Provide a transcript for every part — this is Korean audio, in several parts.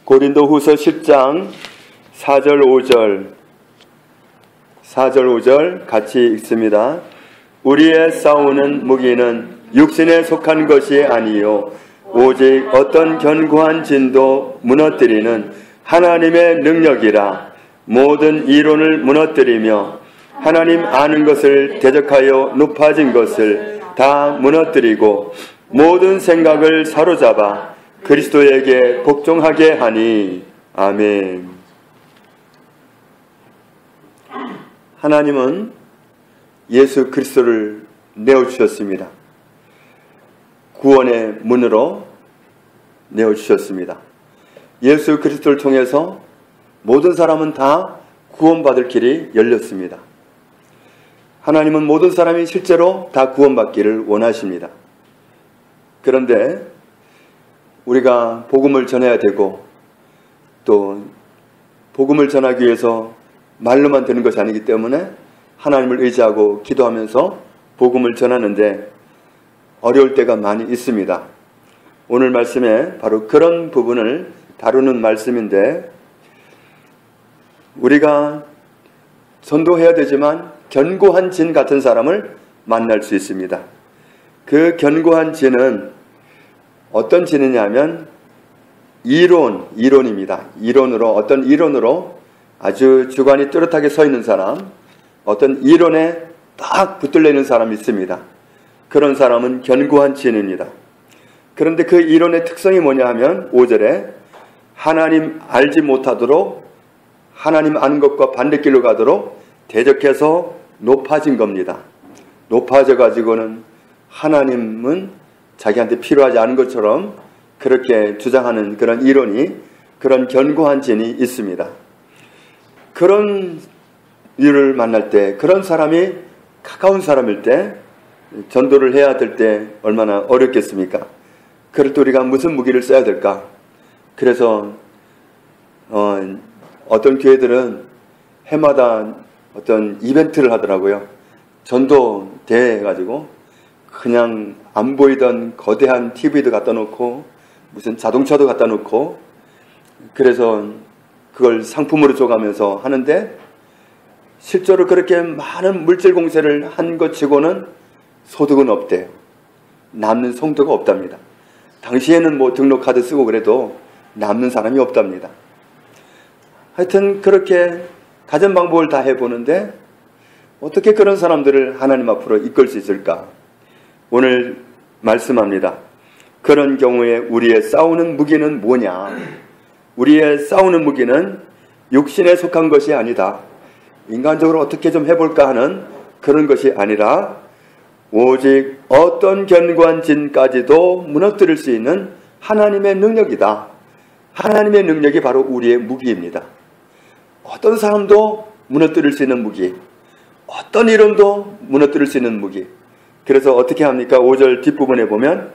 고린도후서 10장 4절 5절 같이 읽습니다. 우리의 싸우는 무기는 육신에 속한 것이 아니요 오직 어떤 견고한 진도 무너뜨리는 하나님의 능력이라. 모든 이론을 무너뜨리며 하나님 아는 것을 대적하여 높아진 것을 다 무너뜨리고 모든 생각을 사로잡아 그리스도에게 복종하게 하니. 아멘. 하나님은 예수 그리스도를 내어주셨습니다. 구원의 문으로 내어주셨습니다. 예수 그리스도를 통해서 모든 사람은 다 구원받을 길이 열렸습니다. 하나님은 모든 사람이 실제로 다 구원받기를 원하십니다. 그런데 우리가 복음을 전해야 되고 또 복음을 전하기 위해서 말로만 되는 것이 아니기 때문에 하나님을 의지하고 기도하면서 복음을 전하는데 어려울 때가 많이 있습니다. 오늘 말씀에 바로 그런 부분을 다루는 말씀인데, 우리가 전도해야 되지만 견고한 진 같은 사람을 만날 수 있습니다. 그 견고한 진은 어떤 진이냐면 이론입니다. 어떤 이론으로 아주 주관이 뚜렷하게 서 있는 사람, 어떤 이론에 딱 붙들려 있는 사람이 있습니다. 그런 사람은 견고한 진입니다. 그런데 그 이론의 특성이 뭐냐 하면 5절에 하나님 알지 못하도록 하나님 아는 것과 반대길로 가도록 대적해서 높아진 겁니다. 높아져 가지고는 하나님은 자기한테 필요하지 않은 것처럼 그렇게 주장하는 그런 이론이, 그런 견고한 진이 있습니다. 그런 일을 만날 때, 그런 사람이 가까운 사람일 때, 전도를 해야 될 때 얼마나 어렵겠습니까? 그럴 때 우리가 무슨 무기를 써야 될까? 그래서 어떤 교회들은 해마다 어떤 이벤트를 하더라고요. 전도 대회 해가지고 그냥 안 보이던 거대한 TV도 갖다 놓고 무슨 자동차도 갖다 놓고 그래서 그걸 상품으로 줘가면서 하는데, 실제로 그렇게 많은 물질 공세를 한 것 치고는 소득은 없대요. 남는 성도가 없답니다. 당시에는 뭐 등록카드 쓰고 그래도 남는 사람이 없답니다. 하여튼 그렇게 가진 방법을 다 해보는데 어떻게 그런 사람들을 하나님 앞으로 이끌 수 있을까? 오늘 말씀합니다. 그런 경우에 우리의 싸우는 무기는 뭐냐? 우리의 싸우는 무기는 육신에 속한 것이 아니다. 인간적으로 어떻게 좀 해볼까 하는 그런 것이 아니라 오직 어떤 견고한 진까지도 무너뜨릴 수 있는 하나님의 능력이다. 하나님의 능력이 바로 우리의 무기입니다. 어떤 사람도 무너뜨릴 수 있는 무기, 어떤 이론도 무너뜨릴 수 있는 무기. 그래서 어떻게 합니까? 5절 뒷부분에 보면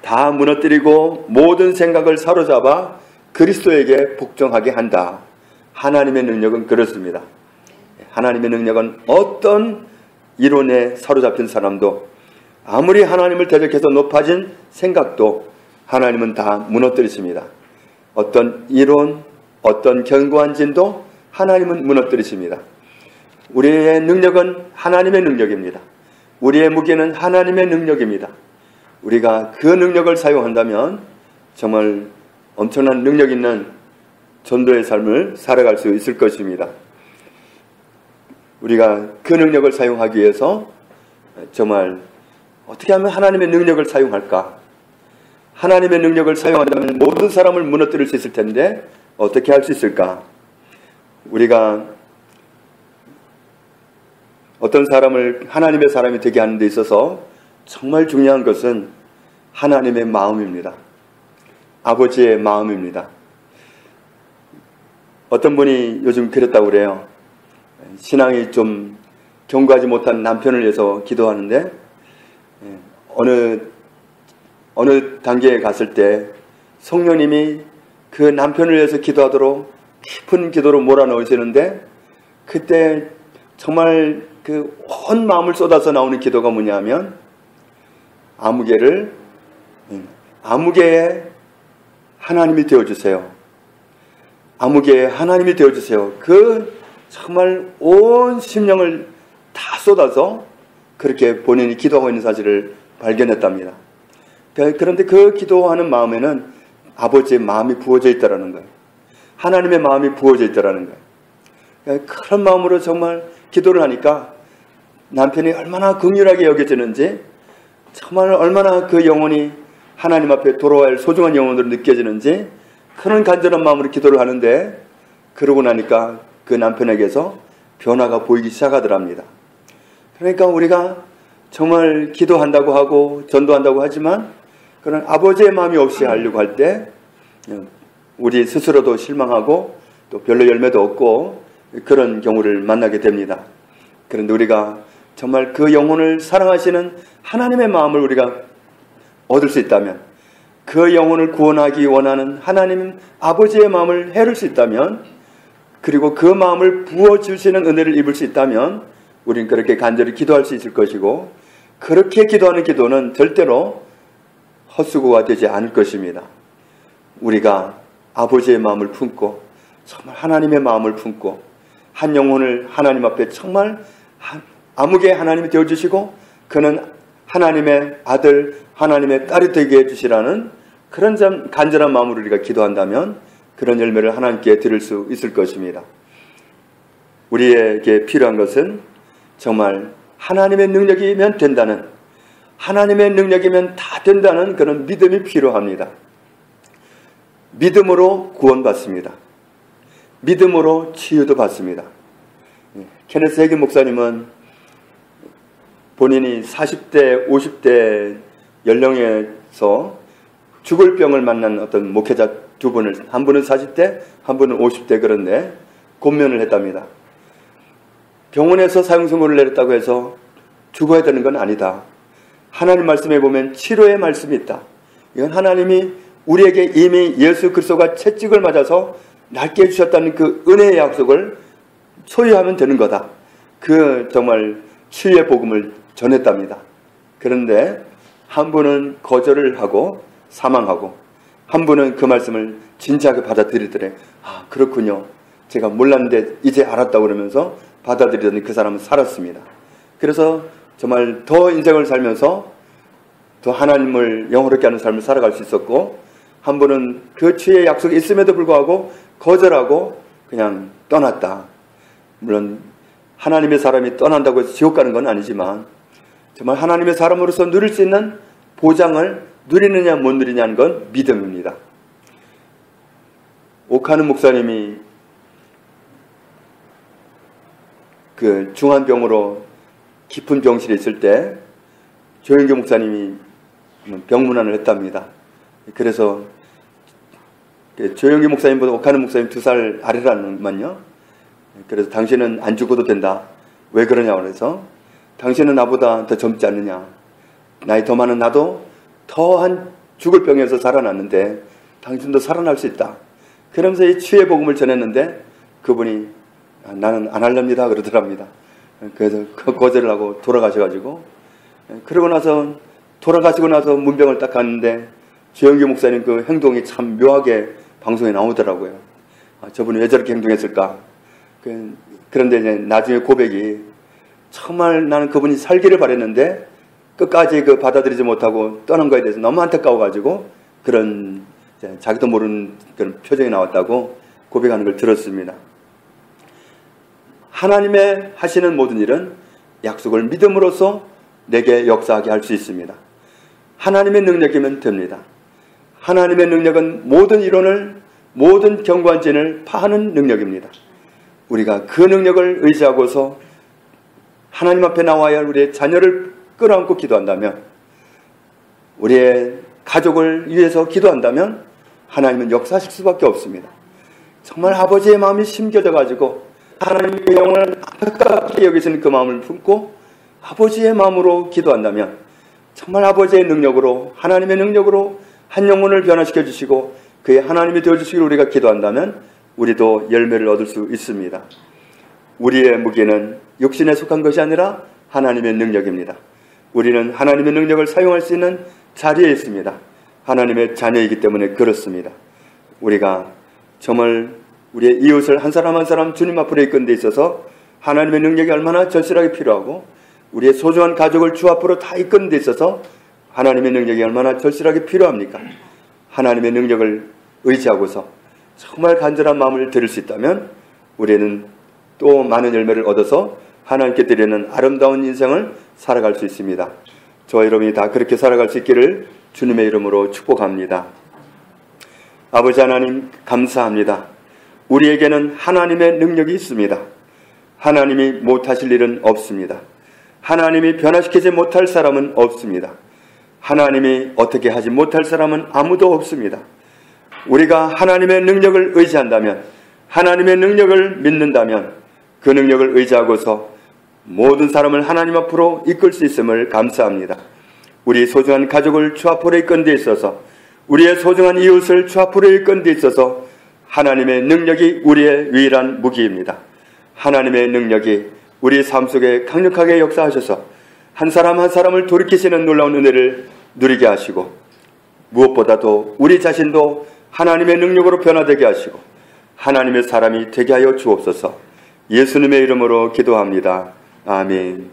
다 무너뜨리고 모든 생각을 사로잡아 그리스도에게 복종하게 한다. 하나님의 능력은 그렇습니다. 하나님의 능력은 어떤 이론에 사로잡힌 사람도, 아무리 하나님을 대적해서 높아진 생각도 하나님은 다 무너뜨리십니다. 어떤 이론, 어떤 견고한 진도 하나님은 무너뜨리십니다. 우리의 능력은 하나님의 능력입니다. 우리의 무기는 하나님의 능력입니다. 우리가 그 능력을 사용한다면 정말 엄청난 능력 있는 전도의 삶을 살아갈 수 있을 것입니다. 우리가 그 능력을 사용하기 위해서 정말 어떻게 하면 하나님의 능력을 사용할까? 하나님의 능력을 사용한다면 모든 사람을 무너뜨릴 수 있을 텐데 어떻게 할 수 있을까? 우리가 어떤 사람을 하나님의 사람이 되게 하는 데 있어서 정말 중요한 것은 하나님의 마음입니다. 아버지의 마음입니다. 어떤 분이 요즘 그랬다고 그래요. 신앙이 좀 견고하지 못한 남편을 위해서 기도하는데 어느 단계에 갔을 때 성령님이 그 남편을 위해서 기도하도록 깊은 기도로 몰아넣으시는데, 그때 정말 그 온 마음을 쏟아서 나오는 기도가 뭐냐면 아무개에 하나님이 되어주세요. 아무개의 하나님이 되어주세요. 정말 온 심령을 다 쏟아서 그렇게 본인이 기도하고 있는 사실을 발견했답니다. 그런데 그 기도하는 마음에는 아버지의 마음이 부어져 있다는 거예요. 하나님의 마음이 부어져 있다는 거예요. 그런 마음으로 정말 기도를 하니까 남편이 얼마나 긍휼하게 여겨지는지, 정말 얼마나 그 영혼이 하나님 앞에 돌아와야 할 소중한 영혼으로 느껴지는지, 그런 간절한 마음으로 기도를 하는데, 그러고 나니까 그 남편에게서 변화가 보이기 시작하더랍니다. 그러니까 우리가 정말 기도한다고 하고 전도한다고 하지만 그런 아버지의 마음이 없이 하려고 할 때 우리 스스로도 실망하고 또 별로 열매도 없고 그런 경우를 만나게 됩니다. 그런데 우리가 정말 그 영혼을 사랑하시는 하나님의 마음을 우리가 얻을 수 있다면, 그 영혼을 구원하기 원하는 하나님 아버지의 마음을 헤아릴 수 있다면, 그리고 그 마음을 부어주시는 은혜를 입을 수 있다면 우리는 그렇게 간절히 기도할 수 있을 것이고, 그렇게 기도하는 기도는 절대로 헛수고가 되지 않을 것입니다. 우리가 아버지의 마음을 품고 정말 하나님의 마음을 품고 한 영혼을 하나님 앞에 정말 아무개 하나님이 되어주시고 그는 하나님의 아들, 하나님의 딸이 되게 해주시라는 그런 간절한 마음으로 우리가 기도한다면 그런 열매를 하나님께 드릴 수 있을 것입니다. 우리에게 필요한 것은 정말 하나님의 능력이면 된다는, 하나님의 능력이면 다 된다는 그런 믿음이 필요합니다. 믿음으로 구원받습니다. 믿음으로 치유도 받습니다. 케네스 해긴 목사님은 본인이 40대, 50대 연령에서 죽을 병을 만난 어떤 목회자 두 분을, 한 분은 40대, 한 분은 50대, 그런데 권면을 했답니다. 병원에서 사형선고를 내렸다고 해서 죽어야 되는 건 아니다. 하나님 말씀에 보면 치료의 말씀이 있다. 이건 하나님이 우리에게 이미 예수 그리스도가 채찍을 맞아서 낫게 해주셨다는 그 은혜의 약속을 소유하면 되는 거다. 그 정말 치유의 복음을 전했답니다. 그런데 한 분은 거절을 하고 사망하고, 한 분은 그 말씀을 진지하게 받아들이더래. 아, 그렇군요. 제가 몰랐는데 이제 알았다고 그러면서 받아들이더니 그 사람은 살았습니다. 그래서 정말 더 인생을 살면서 더 하나님을 영화롭게 하는 삶을 살아갈 수 있었고, 한 분은 그 치유의 약속이 있음에도 불구하고 거절하고 그냥 떠났다. 물론 하나님의 사람이 떠난다고 해서 지옥 가는 건 아니지만 정말 하나님의 사람으로서 누릴 수 있는 보장을 누리느냐 못 누리냐는 건 믿음입니다. 오카는 목사님이 그 중환병으로 깊은 병실에 있을 때 조영교 목사님이 병문안을 했답니다. 그래서 조영교 목사님보다 오카는 목사님 2살 아래라는만요. 그래서 당신은 안 죽어도 된다. 왜 그러냐고 그래서, 당신은 나보다 더 젊지 않느냐. 나이 더 많은 나도 더한 죽을 병에서 살아났는데 당신도 살아날 수 있다. 그러면서 이 치유의 복음을 전했는데 그분이 나는 안 할랍니다 그러더랍니다. 그래서 거절을 하고 돌아가셔가지고, 그러고 나서 돌아가시고 나서 문병을 딱 갔는데 조영규 목사님 그 행동이 참 묘하게 방송에 나오더라고요. 아, 저분이 왜 저렇게 행동했을까. 그런데 이제 나중에 고백이, 정말 나는 그분이 살기를 바랬는데 끝까지 그 받아들이지 못하고 떠난 거에 대해서 너무 안타까워가지고 그런 자기도 모르는 그런 표정이 나왔다고 고백하는 걸 들었습니다. 하나님의 하시는 모든 일은 약속을 믿음으로써 내게 역사하게 할 수 있습니다. 하나님의 능력이면 됩니다. 하나님의 능력은 모든 이론을, 모든 경관진을 파하는 능력입니다. 우리가 그 능력을 의지하고서 하나님 앞에 나와야 할 우리의 자녀를 끌어안고 기도한다면, 우리의 가족을 위해서 기도한다면 하나님은 역사하실 수밖에 없습니다. 정말 아버지의 마음이 심겨져 가지고 하나님의 영혼을 가깝게 여기시는 그 마음을 품고 아버지의 마음으로 기도한다면 정말 아버지의 능력으로, 하나님의 능력으로 한 영혼을 변화시켜 주시고 그의 하나님이 되어주시기를 우리가 기도한다면 우리도 열매를 얻을 수 있습니다. 우리의 무기는 육신에 속한 것이 아니라 하나님의 능력입니다. 우리는 하나님의 능력을 사용할 수 있는 자리에 있습니다. 하나님의 자녀이기 때문에 그렇습니다. 우리가 정말 우리의 이웃을 한 사람 한 사람 주님 앞으로 이끄는 데 있어서 하나님의 능력이 얼마나 절실하게 필요하고, 우리의 소중한 가족을 주 앞으로 다 이끄는 데 있어서 하나님의 능력이 얼마나 절실하게 필요합니까? 하나님의 능력을 의지하고서 정말 간절한 마음을 드릴 수 있다면 우리는 또 많은 열매를 얻어서 하나님께 드리는 아름다운 인생을 살아갈 수 있습니다. 저와 여러분이 다 그렇게 살아갈 수 있기를 주님의 이름으로 축복합니다. 아버지 하나님, 감사합니다. 우리에게는 하나님의 능력이 있습니다. 하나님이 못하실 일은 없습니다. 하나님이 변화시키지 못할 사람은 없습니다. 하나님이 어떻게 하지 못할 사람은 아무도 없습니다. 우리가 하나님의 능력을 의지한다면, 하나님의 능력을 믿는다면 그 능력을 의지하고서 모든 사람을 하나님 앞으로 이끌 수 있음을 감사합니다. 우리 소중한 가족을 주 앞으로 이끄는 데 있어서, 우리의 소중한 이웃을 주 앞으로 이끄는 데 있어서 하나님의 능력이 우리의 유일한 무기입니다. 하나님의 능력이 우리 삶 속에 강력하게 역사하셔서 한 사람 한 사람을 돌이키시는 놀라운 은혜를 누리게 하시고, 무엇보다도 우리 자신도 하나님의 능력으로 변화되게 하시고 하나님의 사람이 되게 하여 주옵소서. 예수님의 이름으로 기도합니다. 아멘.